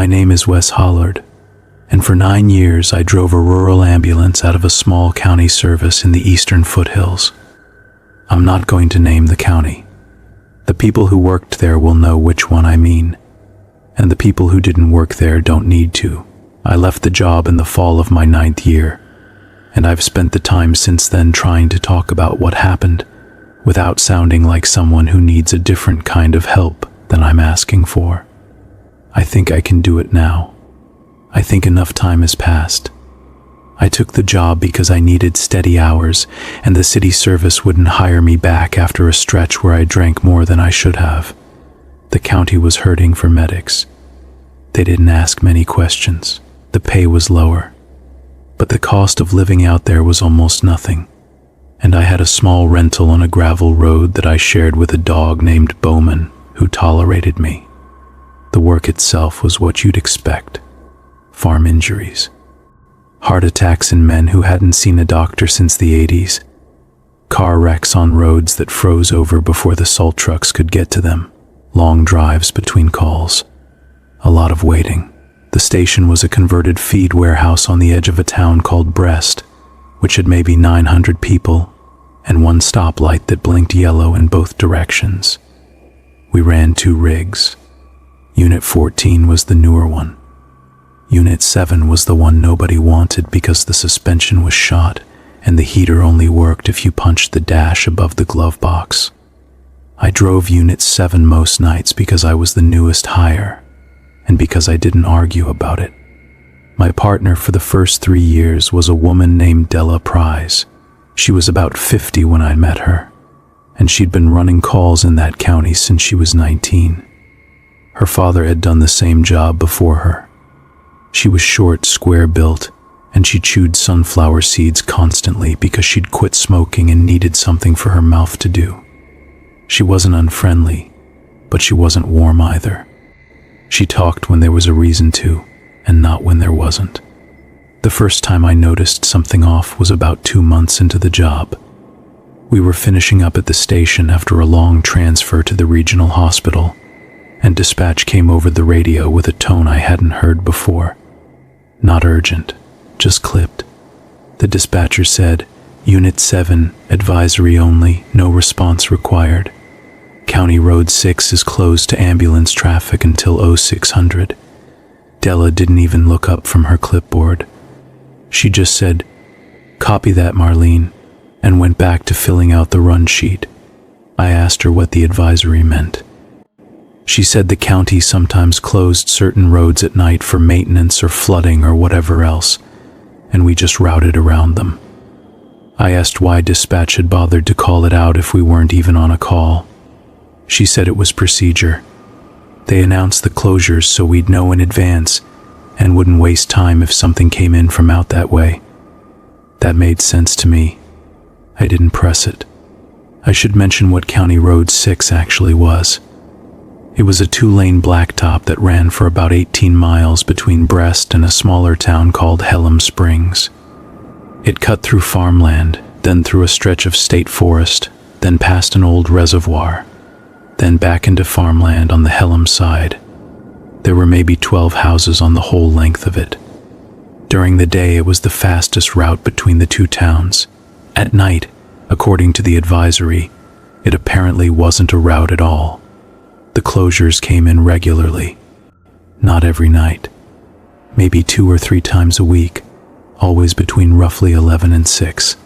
My name is Wes Hollard, and for 9 years I drove a rural ambulance out of a small county service in the eastern foothills. I'm not going to name the county. The people who worked there will know which one I mean, and the people who didn't work there don't need to. I left the job in the fall of my 9th year, and I've spent the time since then trying to talk about what happened without sounding like someone who needs a different kind of help than I'm asking for. I think I can do it now. I think enough time has passed. I took the job because I needed steady hours, and the city service wouldn't hire me back after a stretch where I drank more than I should have. The county was hurting for medics. They didn't ask many questions. The pay was lower, but the cost of living out there was almost nothing, and I had a small rental on a gravel road that I shared with a dog named Bowman, who tolerated me. The work itself was what you'd expect. Farm injuries. Heart attacks in men who hadn't seen a doctor since the 80s. Car wrecks on roads that froze over before the salt trucks could get to them. Long drives between calls. A lot of waiting. The station was a converted feed warehouse on the edge of a town called Brest, which had maybe 900 people, and one stoplight that blinked yellow in both directions. We ran 2 rigs. Unit 14 was the newer one. Unit 7 was the one nobody wanted because the suspension was shot and the heater only worked if you punched the dash above the glove box. I drove Unit 7 most nights because I was the newest hire and because I didn't argue about it. My partner for the first 3 years was a woman named Della Prize. She was about 50 when I met her, and she'd been running calls in that county since she was 19. Her father had done the same job before her. She was short, square-built, and she chewed sunflower seeds constantly because she'd quit smoking and needed something for her mouth to do. She wasn't unfriendly, but she wasn't warm either. She talked when there was a reason to, and not when there wasn't. The first time I noticed something off was about 2 months into the job. We were finishing up at the station after a long transfer to the regional hospital, and dispatch came over the radio with a tone I hadn't heard before. Not urgent, just clipped. The dispatcher said, "Unit 7, advisory only, no response required. County Road 6 is closed to ambulance traffic until 0600. Della didn't even look up from her clipboard. She just said, "Copy that, Marlene," and went back to filling out the run sheet. I asked her what the advisory meant. She said the county sometimes closed certain roads at night for maintenance or flooding or whatever else, and we just routed around them. I asked why dispatch had bothered to call it out if we weren't even on a call. She said it was procedure. They announced the closures so we'd know in advance and wouldn't waste time if something came in from out that way. That made sense to me. I didn't press it. I should mention what County Road 6 actually was. It was a 2-lane blacktop that ran for about 18 miles between Brest and a smaller town called Hellam Springs. It cut through farmland, then through a stretch of state forest, then past an old reservoir, then back into farmland on the Hellam side. There were maybe 12 houses on the whole length of it. During the day, it was the fastest route between the 2 towns. At night, according to the advisory, it apparently wasn't a route at all. The closures came in regularly. Not every night. Maybe 2 or 3 times a week, always between roughly 11 and 6.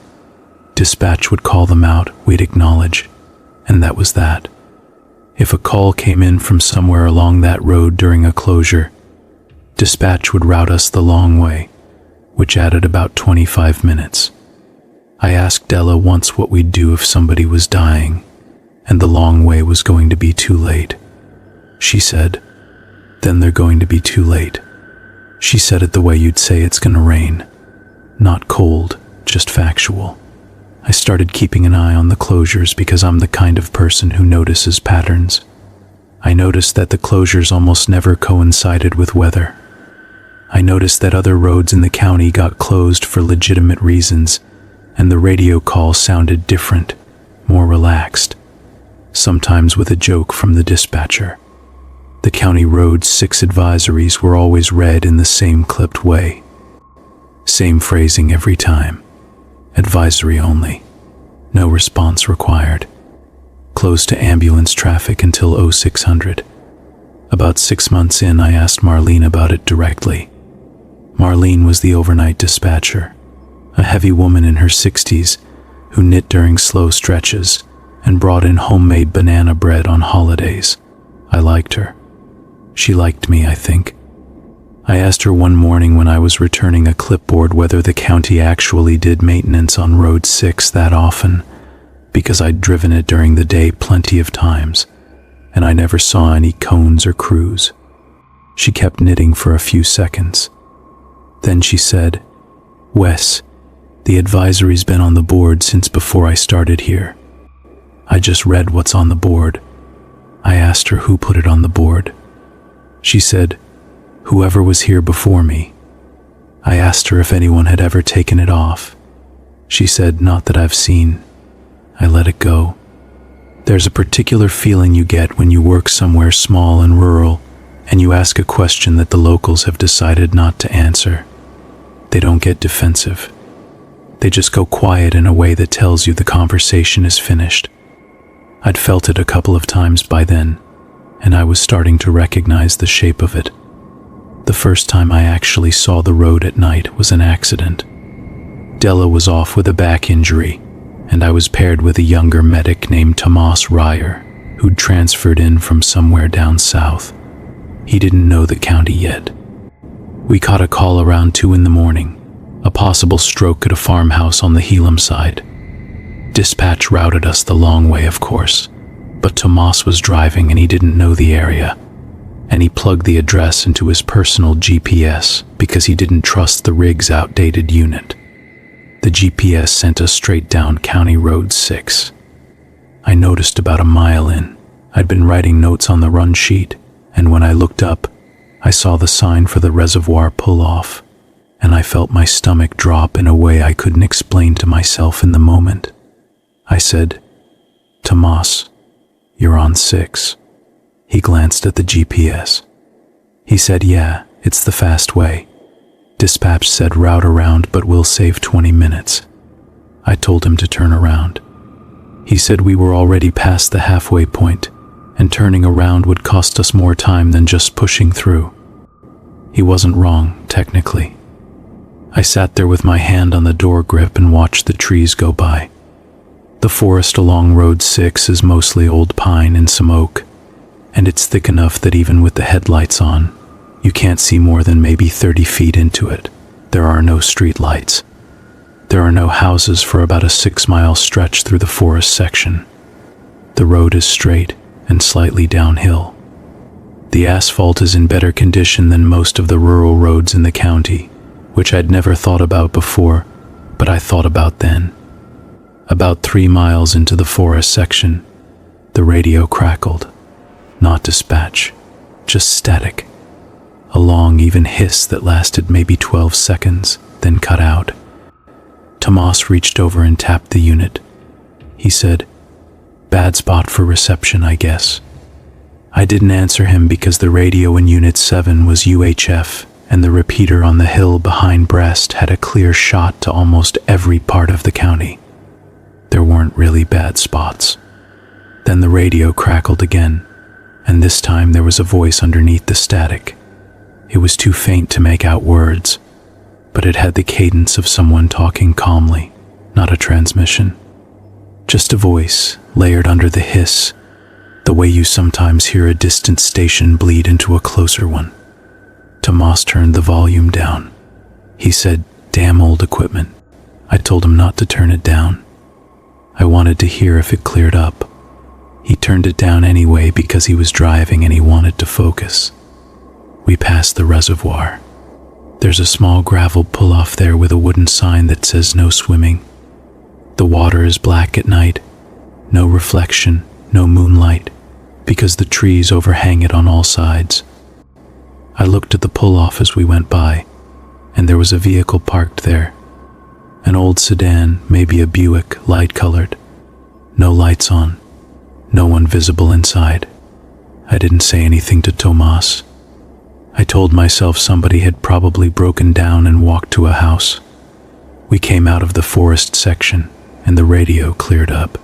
Dispatch would call them out, we'd acknowledge, and that was that. If a call came in from somewhere along that road during a closure, dispatch would route us the long way, which added about 25 minutes. I asked Della once what we'd do if somebody was dying, and the long way was going to be too late. She said, "Then they're going to be too late." She said it the way you'd say it's gonna rain. Not cold, just factual. I started keeping an eye on the closures because I'm the kind of person who notices patterns. I noticed that the closures almost never coincided with weather. I noticed that other roads in the county got closed for legitimate reasons, and the radio call sounded different, more relaxed, sometimes with a joke from the dispatcher. The County Road 6 advisories were always read in the same clipped way. Same phrasing every time. Advisory only. No response required. Closed to ambulance traffic until 0600. About 6 months in, I asked Marlene about it directly. Marlene was the overnight dispatcher, a heavy woman in her 60s who knit during slow stretches and brought in homemade banana bread on holidays. I liked her. She liked me, I think. I asked her one morning when I was returning a clipboard whether the county actually did maintenance on Road 6 that often, because I'd driven it during the day plenty of times, and I never saw any cones or crews. She kept knitting for a few seconds. Then she said, "Wes, the advisory's been on the board since before I started here. I just read what's on the board." I asked her who put it on the board. She said, "Whoever was here before me." I asked her if anyone had ever taken it off. She said, "Not that I've seen." I let it go. There's a particular feeling you get when you work somewhere small and rural, and you ask a question that the locals have decided not to answer. They don't get defensive. They just go quiet in a way that tells you the conversation is finished. I'd felt it a couple of times by then, and I was starting to recognize the shape of it. The first time I actually saw the road at night was an accident. Della was off with a back injury, and I was paired with a younger medic named Tomas Ryer, who'd transferred in from somewhere down south. He didn't know the county yet. We caught a call around 2 in the morning, a possible stroke at a farmhouse on the Elam side. Dispatch routed us the long way, of course, but Tomas was driving and he didn't know the area, and he plugged the address into his personal GPS because he didn't trust the rig's outdated unit. The GPS sent us straight down County Road 6. I noticed about a mile in. I'd been writing notes on the run sheet, and when I looked up, I saw the sign for the reservoir pull-off, and I felt my stomach drop in a way I couldn't explain to myself in the moment. I said, "Tomas, you're on 6. He glanced at the GPS. He said, "Yeah, it's the fast way. Dispatch said route around, but we'll save 20 minutes. I told him to turn around. He said we were already past the halfway point, and turning around would cost us more time than just pushing through. He wasn't wrong, technically. I sat there with my hand on the door grip and watched the trees go by. The forest along Road 6 is mostly old pine and some oak, and it's thick enough that even with the headlights on, you can't see more than maybe 30 feet into it. There are no street lights. There are no houses for about a 6-mile stretch through the forest section. The road is straight and slightly downhill. The asphalt is in better condition than most of the rural roads in the county, which I'd never thought about before, but I thought about then. About 3 miles into the forest section, the radio crackled. Not dispatch, just static. A long, even hiss that lasted maybe 12 seconds, then cut out. Tomas reached over and tapped the unit. He said, "Bad spot for reception, I guess." I didn't answer him because the radio in Unit 7 was UHF, and the repeater on the hill behind Brest had a clear shot to almost every part of the county. There weren't really bad spots. Then the radio crackled again, and this time there was a voice underneath the static. It was too faint to make out words, but it had the cadence of someone talking calmly, not a transmission. Just a voice layered under the hiss, the way you sometimes hear a distant station bleed into a closer one. Tomas turned the volume down. He said, "Damn old equipment." I told him not to turn it down. I wanted to hear if it cleared up. He turned it down anyway because he was driving and he wanted to focus. We passed the reservoir. There's a small gravel pull-off there with a wooden sign that says no swimming. The water is black at night, no reflection, no moonlight, because the trees overhang it on all sides. I looked at the pull-off as we went by, and there was a vehicle parked there. An old sedan, maybe a Buick, light-colored. No lights on, no one visible inside. I didn't say anything to Tomas. I told myself somebody had probably broken down and walked to a house. We came out of the forest section, and the radio cleared up.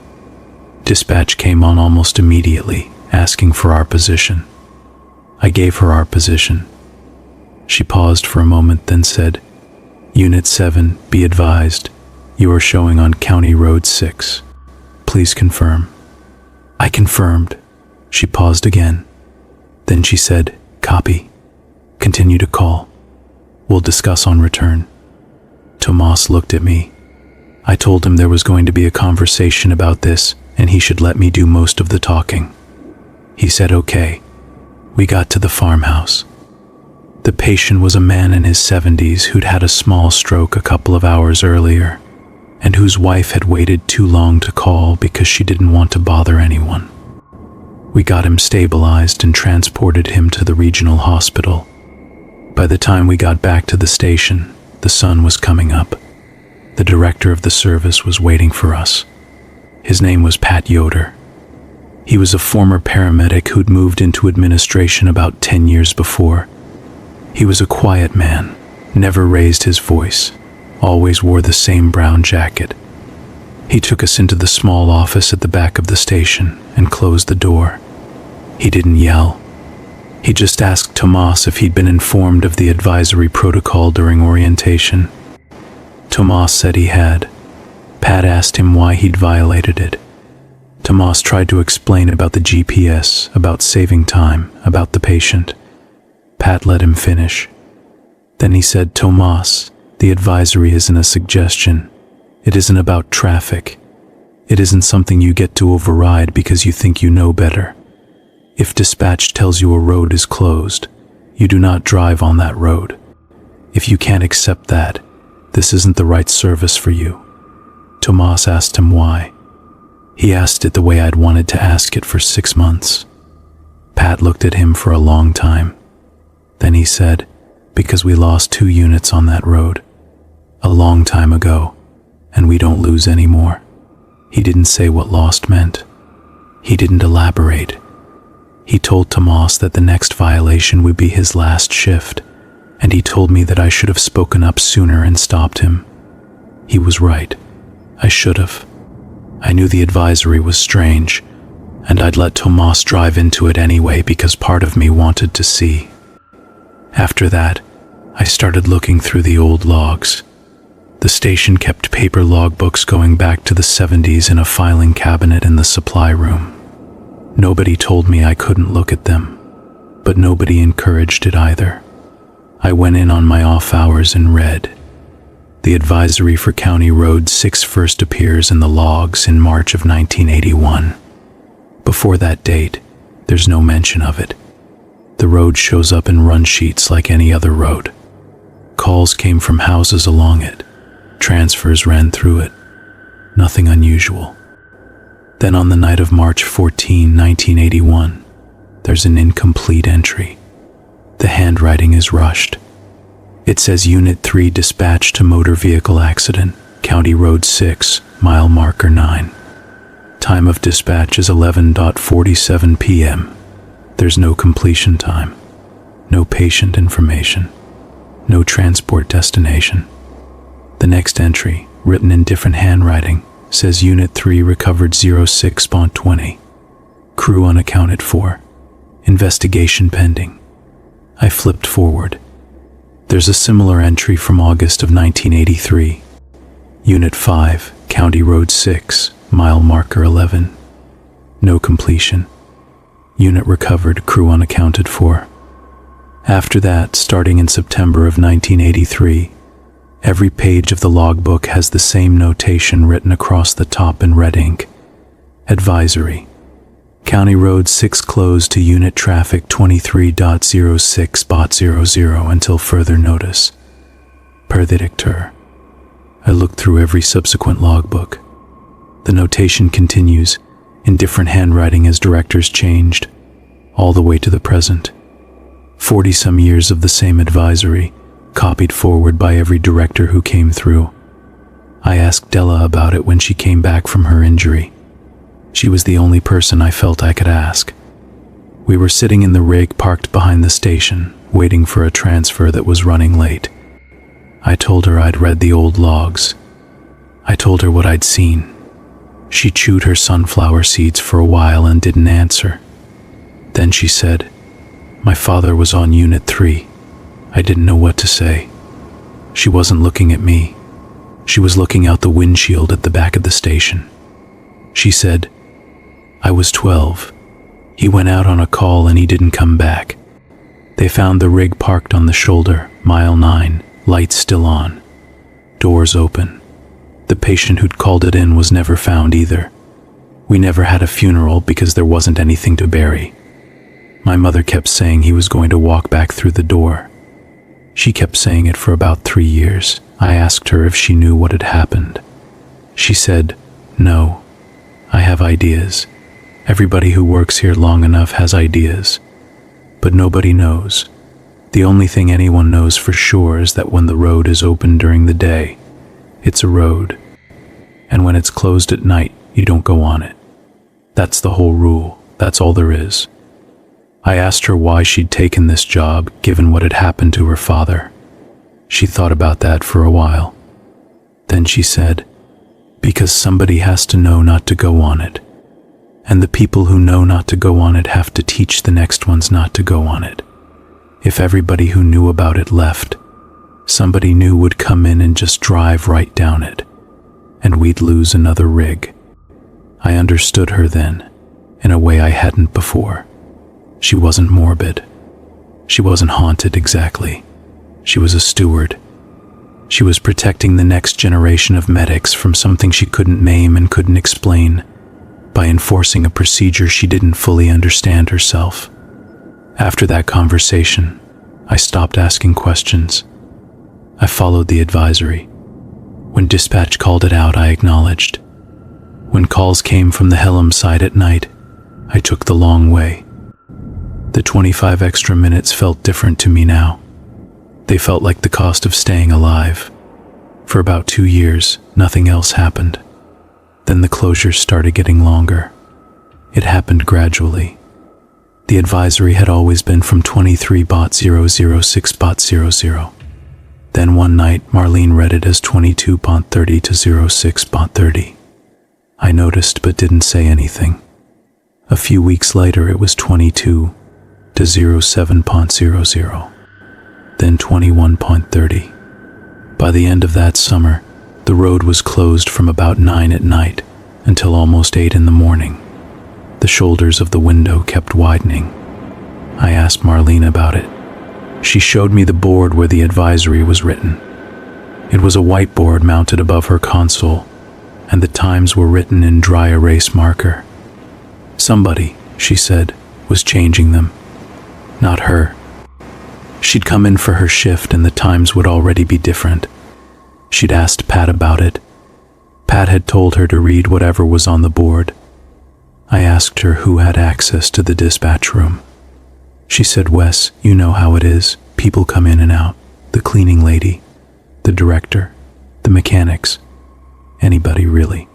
Dispatch came on almost immediately, asking for our position. I gave her our position. She paused for a moment, then said, "Unit 7, be advised, you are showing on County Road 6. Please confirm." I confirmed. She paused again. Then she said, "Copy. Continue to call. We'll discuss on return." Tomas looked at me. I told him there was going to be a conversation about this and he should let me do most of the talking. He said okay. We got to the farmhouse. The patient was a man in his 70s who'd had a small stroke a couple of hours earlier and whose wife had waited too long to call because she didn't want to bother anyone. We got him stabilized and transported him to the regional hospital. By the time we got back to the station, the sun was coming up. The director of the service was waiting for us. His name was Pat Yoder. He was a former paramedic who'd moved into administration about 10 years before. He was a quiet man, never raised his voice, always wore the same brown jacket. He took us into the small office at the back of the station and closed the door. He didn't yell. He just asked Tomas if he'd been informed of the advisory protocol during orientation. Tomas said he had. Pat asked him why he'd violated it. Tomas tried to explain about the GPS, about saving time, about the patient. Pat let him finish. Then he said, "Tomas, the advisory isn't a suggestion. It isn't about traffic. It isn't something you get to override because you think you know better. If dispatch tells you a road is closed, you do not drive on that road. If you can't accept that, this isn't the right service for you." Tomas asked him why. He asked it the way I'd wanted to ask it for 6 months. Pat looked at him for a long time. Then he said, "Because we lost 2 units on that road. A long time ago, and we don't lose anymore." He didn't say what lost meant. He didn't elaborate. He told Tomas that the next violation would be his last shift, and he told me that I should have spoken up sooner and stopped him. He was right. I should have. I knew the advisory was strange, and I'd let Tomas drive into it anyway because part of me wanted to see. After that, I started looking through the old logs. The station kept paper logbooks going back to the 70s in a filing cabinet in the supply room. Nobody told me I couldn't look at them, but nobody encouraged it either. I went in on my off hours and read. The advisory for County Road 6 first appears in the logs in March of 1981. Before that date, there's no mention of it. The road shows up in run sheets like any other road. Calls came from houses along it. Transfers ran through it. Nothing unusual. Then on the night of March 14, 1981, there's an incomplete entry. The handwriting is rushed. It says Unit 3 dispatched to motor vehicle accident, County Road 6, mile marker 9. Time of dispatch is 11:47 p.m. There's no completion time, no patient information, no transport destination. The next entry, written in different handwriting, says Unit 3 recovered 06/20. Crew unaccounted for. Investigation pending. I flipped forward. There's a similar entry from August of 1983. Unit 5, County Road 6, mile marker 11. No completion. Unit recovered, crew unaccounted for. After that, starting in September of 1983, every page of the logbook has the same notation written across the top in red ink. Advisory. County Road 6 closed to unit traffic 23.06.00 until further notice. Per the dictator. I looked through every subsequent logbook. The notation continues, in different handwriting as directors changed, all the way to the present. 40-some years of the same advisory, copied forward by every director who came through. I asked Della about it when she came back from her injury. She was the only person I felt I could ask. We were sitting in the rig parked behind the station, waiting for a transfer that was running late. I told her I'd read the old logs. I told her what I'd seen. She chewed her sunflower seeds for a while and didn't answer. Then she said, "My father was on Unit 3. I didn't know what to say." She wasn't looking at me. She was looking out the windshield at the back of the station. She said, "I was 12. He went out on a call and he didn't come back. They found the rig parked on the shoulder, mile 9, lights still on, doors open. The patient who'd called it in was never found either. We never had a funeral because there wasn't anything to bury. My mother kept saying he was going to walk back through the door. She kept saying it for about 3 years. I asked her if she knew what had happened. She said, "No, I have ideas. Everybody who works here long enough has ideas. But nobody knows. The only thing anyone knows for sure is that when the road is open during the day, it's a road. And when it's closed at night, you don't go on it. That's the whole rule. That's all there is." I asked her why she'd taken this job, given what had happened to her father. She thought about that for a while. Then she said, "Because somebody has to know not to go on it. And the people who know not to go on it have to teach the next ones not to go on it. If everybody who knew about it left, somebody new would come in and just drive right down it, and we'd lose another rig." I understood her then, in a way I hadn't before. She wasn't morbid. She wasn't haunted exactly. She was a steward. She was protecting the next generation of medics from something she couldn't name and couldn't explain, by enforcing a procedure she didn't fully understand herself. After that conversation, I stopped asking questions. I followed the advisory. When dispatch called it out, I acknowledged. When calls came from the Helm side at night, I took the long way. The 25 extra minutes felt different to me now. They felt like the cost of staying alive. For about 2 years, nothing else happened. Then the closures started getting longer. It happened gradually. The advisory had always been from 23.006.00. Then one night, Marlene read it as 22.30 to 06.30. I noticed but didn't say anything. A few weeks later, it was 22 to 07.00. Then 21.30. By the end of that summer, the road was closed from about 9 at night until almost 8 in the morning. The shoulders of the window kept widening. I asked Marlene about it. She showed me the board where the advisory was written. It was a whiteboard mounted above her console, and the times were written in dry erase marker. Somebody, she said, was changing them. Not her. She'd come in for her shift and the times would already be different. She'd asked Pat about it. Pat had told her to read whatever was on the board. I asked her who had access to the dispatch room. She said, "Wes, you know how it is. People come in and out. The cleaning lady, the director, the mechanics. Anybody, really."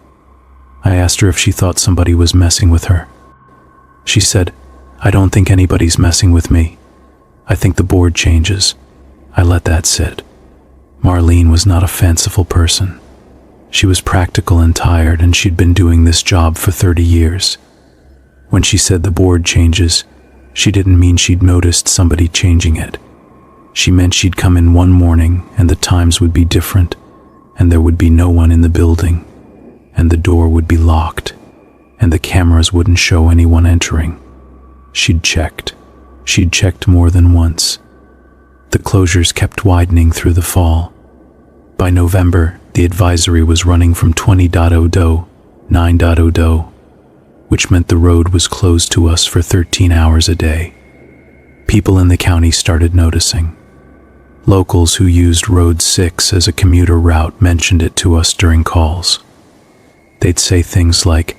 I asked her if she thought somebody was messing with her. She said, "I don't think anybody's messing with me. I think the board changes." I let that sit. Marlene was not a fanciful person. She was practical and tired, and she'd been doing this job for 30 years. When she said the board changes, she didn't mean she'd noticed somebody changing it. She meant she'd come in one morning and the times would be different, and there would be no one in the building, and the door would be locked, and the cameras wouldn't show anyone entering. She'd checked. She'd checked more than once. The closures kept widening through the fall. By November, the advisory was running from 20.0 to 9.0, which meant the road was closed to us for 13 hours a day. People in the county started noticing. Locals who used Road 6 as a commuter route mentioned it to us during calls. They'd say things like,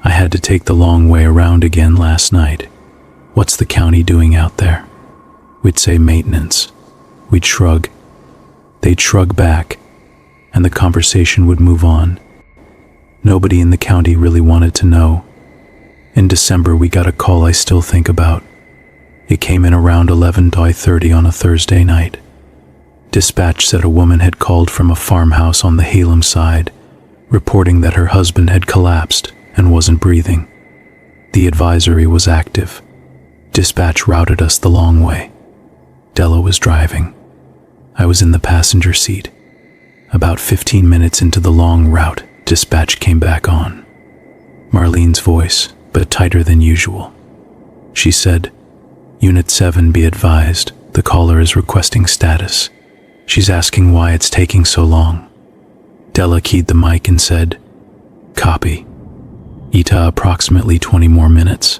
"I had to take the long way around again last night. What's the county doing out there?" We'd say maintenance. We'd shrug. They'd shrug back, and the conversation would move on. Nobody in the county really wanted to know. In December, we got a call I still think about. It came in around 11:30 on a Thursday night. Dispatch said a woman had called from a farmhouse on the Halem side, reporting that her husband had collapsed and wasn't breathing. The advisory was active. Dispatch routed us the long way. Della was driving. I was in the passenger seat. About 15 minutes into the long route, dispatch came back on. Marlene's voice, but tighter than usual. She said, "Unit 7, be advised, the caller is requesting status. She's asking why it's taking so long." Della keyed the mic and said, "Copy. Ita approximately 20 more minutes."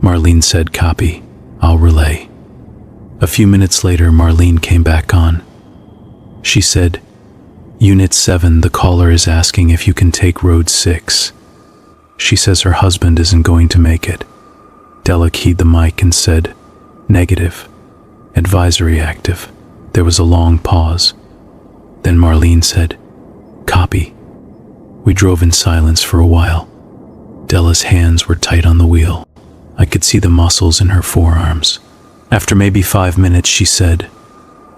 Marlene said, "Copy. I'll relay." A few minutes later, Marlene came back on. She said, "Unit 7, the caller is asking if you can take Road 6. She says her husband isn't going to make it." Della keyed the mic and said, "Negative. Advisory active." There was a long pause. Then Marlene said, "Copy." We drove in silence for a while. Della's hands were tight on the wheel. I could see the muscles in her forearms. After maybe 5 minutes, she said,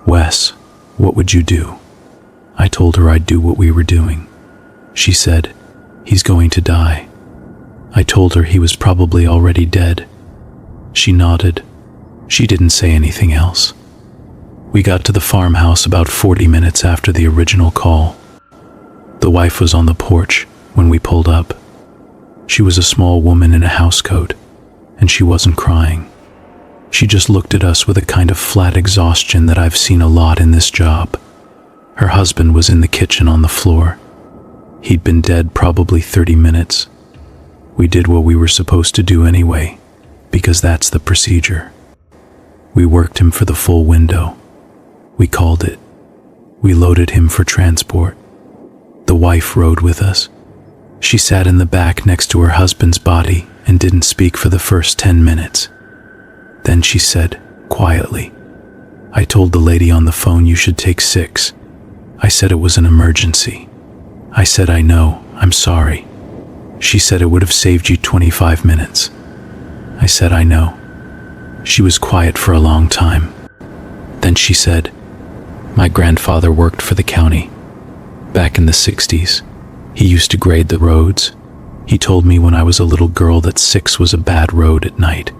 "Wes, what would you do?" I told her I'd do what we were doing. She said, "He's going to die." I told her he was probably already dead. She nodded. She didn't say anything else. We got to the farmhouse about 40 minutes after the original call. The wife was on the porch when we pulled up. She was a small woman in a housecoat, and she wasn't crying. She just looked at us with a kind of flat exhaustion that I've seen a lot in this job. Her husband was in the kitchen on the floor. He'd been dead probably 30 minutes. We did what we were supposed to do anyway, because that's the procedure. We worked him for the full window. We called it. We loaded him for transport. The wife rode with us. She sat in the back next to her husband's body and didn't speak for the first 10 minutes. Then she said, quietly, "I told the lady on the phone you should take 6. I said it was an emergency." I said, "I know, I'm sorry." She said, "It would have saved you 25 minutes. I said, "I know." She was quiet for a long time. Then she said, "My grandfather worked for the county. Back in the 60s, he used to grade the roads. He told me when I was a little girl that 6 was a bad road at night.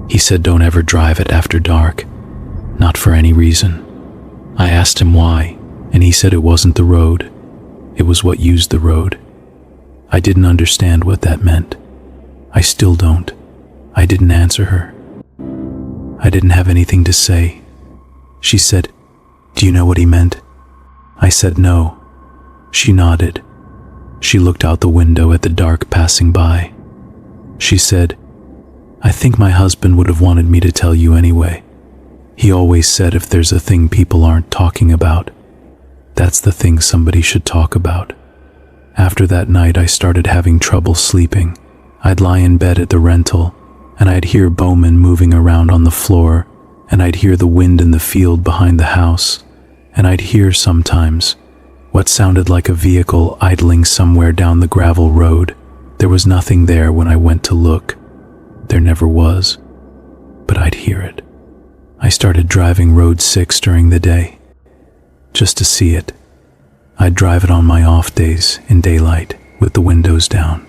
He said don't ever drive it after dark, not for any reason." I asked him why, and he said it wasn't the road, it was what used the road. I didn't understand what that meant. I still don't. I didn't answer her. I didn't have anything to say. She said, "Do you know what he meant?" I said no. She nodded. She looked out the window at the dark passing by. She said, "I think my husband would have wanted me to tell you anyway. He always said if there's a thing people aren't talking about, that's the thing somebody should talk about." After that night, I started having trouble sleeping. I'd lie in bed at the rental, and I'd hear Bowman moving around on the floor, and I'd hear the wind in the field behind the house, and I'd hear sometimes what sounded like a vehicle idling somewhere down the gravel road. There was nothing there when I went to look. There never was, but I'd hear it. I started driving Road 6 during the day, just to see it. I'd drive it on my off days in daylight with the windows down.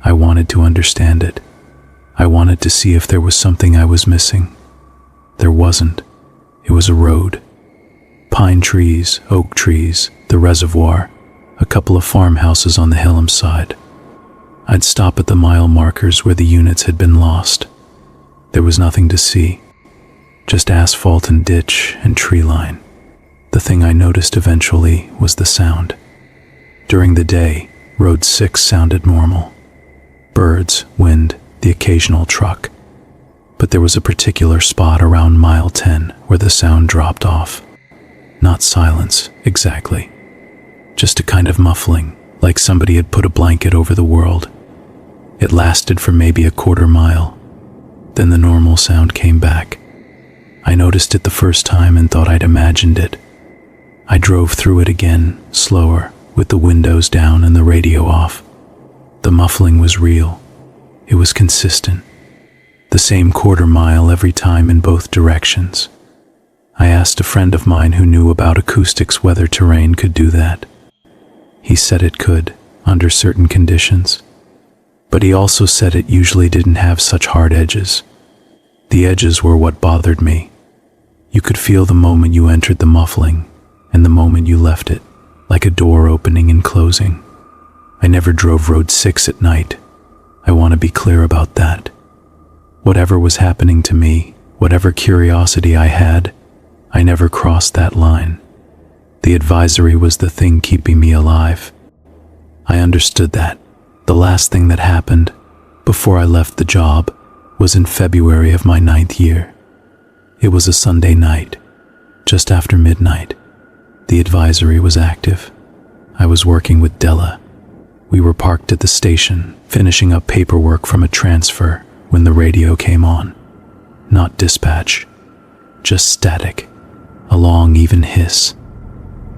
I wanted to understand it. I wanted to see if there was something I was missing. There wasn't. It was a road. Pine trees, oak trees, the reservoir, a couple of farmhouses on the Halem side. I'd stop at the mile markers where the units had been lost. There was nothing to see, just asphalt and ditch and tree line. The thing I noticed eventually was the sound. During the day, Road 6 sounded normal. Birds, wind, the occasional truck. But there was a particular spot around mile 10 where the sound dropped off. Not silence, exactly. Just a kind of muffling, like somebody had put a blanket over the world. It lasted for maybe a quarter mile. Then the normal sound came back. I noticed it the first time and thought I'd imagined it. I drove through it again, slower, with the windows down and the radio off. The muffling was real. It was consistent. The same quarter-mile every time in both directions. I asked a friend of mine who knew about acoustics whether terrain could do that. He said it could, under certain conditions. But he also said it usually didn't have such hard edges. The edges were what bothered me. You could feel the moment you entered the muffling, and the moment you left it, like a door opening and closing. I never drove Road 6 at night. I want to be clear about that. Whatever was happening to me, whatever curiosity I had, I never crossed that line. The advisory was the thing keeping me alive. I understood that. The last thing that happened, before I left the job, was in February of my 9th year. It was a Sunday night, just after midnight. The advisory was active. I was working with Della. We were parked at the station, finishing up paperwork from a transfer, when the radio came on. Not dispatch, just static, a long, even hiss.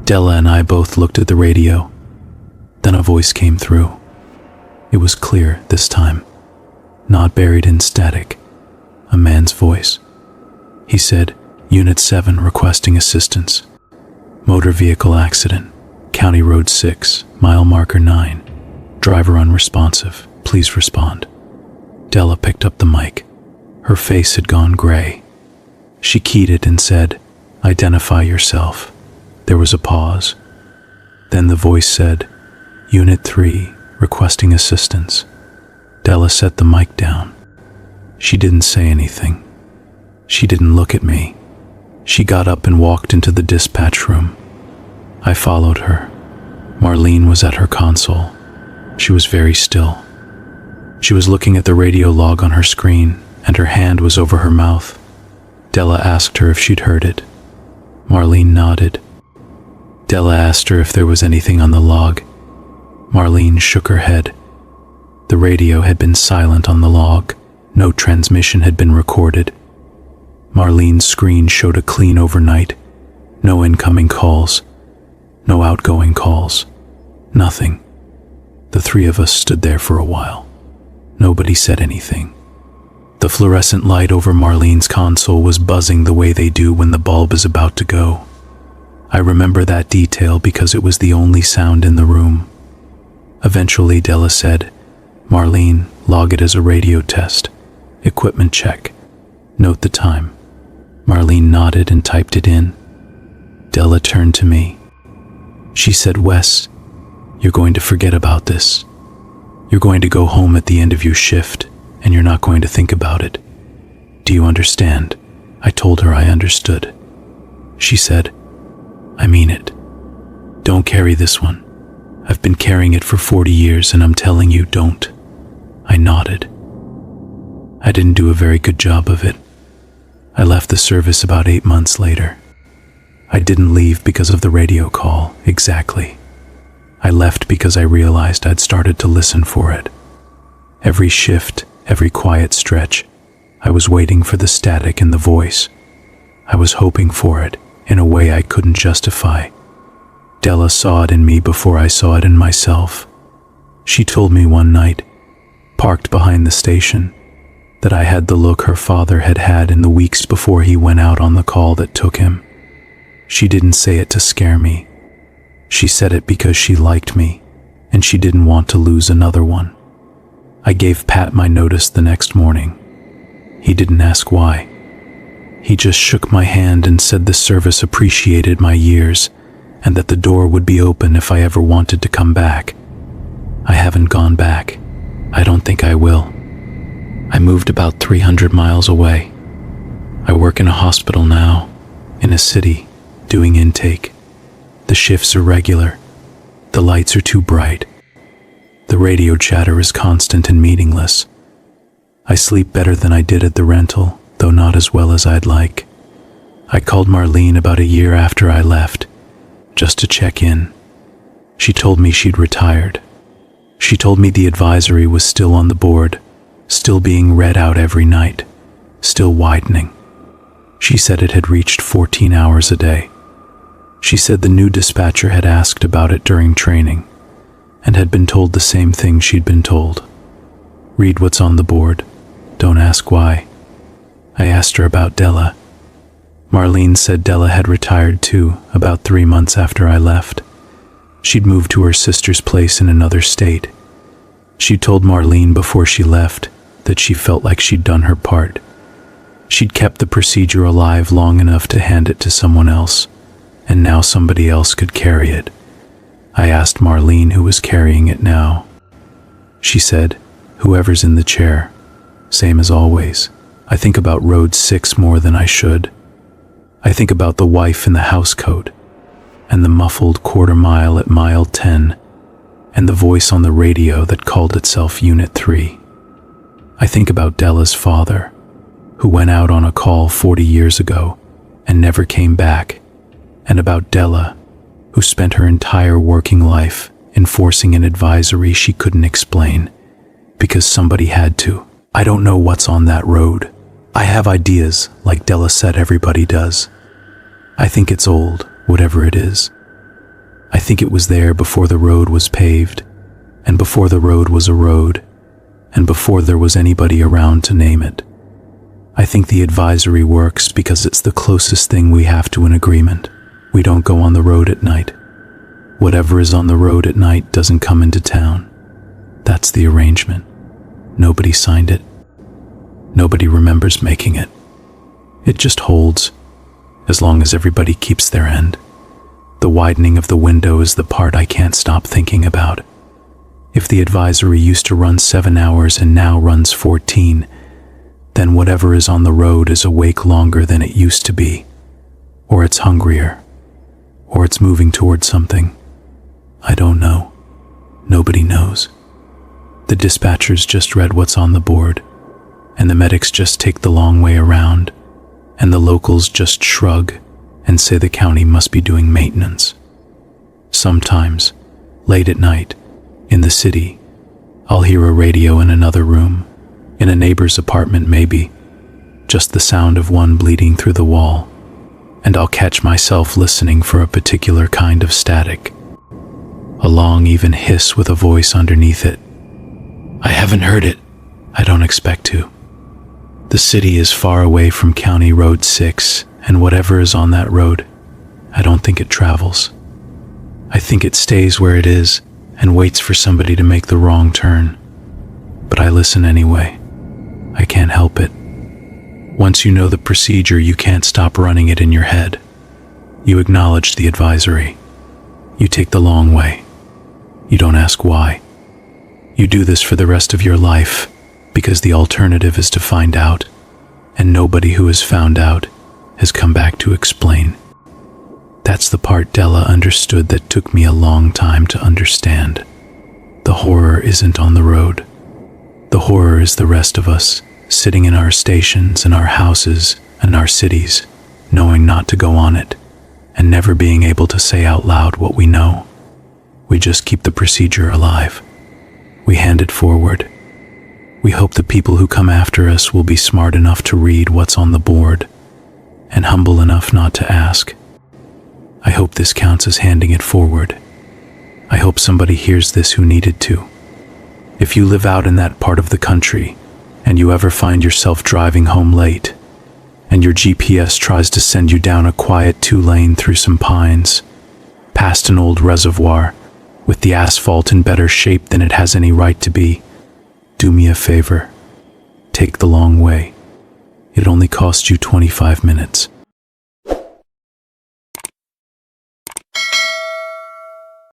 Della and I both looked at the radio. Then a voice came through. It was clear this time, not buried in static, a man's voice. He said, Unit 7 requesting assistance. Motor vehicle accident, County Road 6, mile marker 9. Driver unresponsive, please respond. Della picked up the mic. Her face had gone gray. She keyed it and said, identify yourself. There was a pause. Then the voice said, Unit 3, requesting assistance. Della set the mic down. She didn't say anything. She didn't look at me. She got up and walked into the dispatch room. I followed her. Marlene was at her console. She was very still. She was looking at the radio log on her screen, and her hand was over her mouth. Della asked her if she'd heard it. Marlene nodded. Della asked her if there was anything on the log. Marlene shook her head. The radio had been silent on the log. No transmission had been recorded. Marlene's screen showed a clean overnight. No incoming calls. No outgoing calls. Nothing. The three of us stood there for a while. Nobody said anything. The fluorescent light over Marlene's console was buzzing the way they do when the bulb is about to go. I remember that detail because it was the only sound in the room. Eventually, Della said, Marlene, log it as a radio test. Equipment check. Note the time. Marlene nodded and typed it in. Della turned to me. She said, Wes, you're going to forget about this. You're going to go home at the end of your shift, and you're not going to think about it. Do you understand? I told her I understood. She said, I mean it. Don't carry this one. I've been carrying it for 40 years, and I'm telling you, don't. I nodded. I didn't do a very good job of it. I left the service about 8 months later. I didn't leave because of the radio call, exactly. I left because I realized I'd started to listen for it. Every shift, every quiet stretch, I was waiting for the static in the voice. I was hoping for it in a way I couldn't justify. Della saw it in me before I saw it in myself. She told me one night, parked behind the station, that I had the look her father had had in the weeks before he went out on the call that took him. She didn't say it to scare me. She said it because she liked me, and she didn't want to lose another one. I gave Pat my notice the next morning. He didn't ask why. He just shook my hand and said the service appreciated my years, and that the door would be open if I ever wanted to come back. I haven't gone back. I don't think I will. I moved about 300 miles away. I work in a hospital now, in a city, doing intake. The shifts are regular. The lights are too bright. The radio chatter is constant and meaningless. I sleep better than I did at the rental, though not as well as I'd like. I called Marlene about a year after I left, just to check in. She told me she'd retired. She told me the advisory was still on the board, still being read out every night, still widening. She said it had reached 14 hours a day. She said the new dispatcher had asked about it during training, and had been told the same thing she'd been told. Read what's on the board. Don't ask why. I asked her about Della. Marlene said Della had retired too, about 3 months after I left. She'd moved to her sister's place in another state. She told Marlene before she left that she felt like she'd done her part. She'd kept the procedure alive long enough to hand it to someone else, and now somebody else could carry it. I asked Marlene who was carrying it now. She said, whoever's in the chair, same as always. I think about Road 6 more than I should. I think about the wife in the housecoat, and the muffled quarter mile at mile 10, and the voice on the radio that called itself Unit 3. I think about Della's father, who went out on a call 40 years ago and never came back, and about Della, who spent her entire working life enforcing an advisory she couldn't explain, because somebody had to. I don't know what's on that road. I have ideas, like Della said everybody does. I think it's old, whatever it is. I think it was there before the road was paved, and before the road was a road, and before there was anybody around to name it. I think the advisory works because it's the closest thing we have to an agreement. We don't go on the road at night. Whatever is on the road at night doesn't come into town. That's the arrangement. Nobody signed it. Nobody remembers making it. It just holds, as long as everybody keeps their end. The widening of the window is the part I can't stop thinking about. If the advisory used to run 7 hours and now runs 14, then whatever is on the road is awake longer than it used to be, or it's hungrier, or it's moving toward something. I don't know. Nobody knows. The dispatchers just read what's on the board, and the medics just take the long way around, and the locals just shrug and say the county must be doing maintenance. Sometimes, late at night, in the city, I'll hear a radio in another room, in a neighbor's apartment maybe, just the sound of one bleeding through the wall, and I'll catch myself listening for a particular kind of static, a long even hiss with a voice underneath it. I haven't heard it. I don't expect to. The city is far away from County Road 6, and whatever is on that road, I don't think it travels. I think it stays where it is and waits for somebody to make the wrong turn. But I listen anyway. I can't help it. Once you know the procedure, you can't stop running it in your head. You acknowledge the advisory. You take the long way. You don't ask why. You do this for the rest of your life because the alternative is to find out, and nobody who has found out has come back to explain. That's the part Della understood that took me a long time to understand. The horror isn't on the road. The horror is the rest of us, sitting in our stations and our houses and our cities, knowing not to go on it, and never being able to say out loud what we know. We just keep the procedure alive. We hand it forward. We hope the people who come after us will be smart enough to read what's on the board, and humble enough not to ask. I hope this counts as handing it forward. I hope somebody hears this who needed to. If you live out in that part of the country, and you ever find yourself driving home late, and your GPS tries to send you down a quiet 2-lane through some pines, past an old reservoir, with the asphalt in better shape than it has any right to be, do me a favor. Take the long way. It only costs you 25 minutes.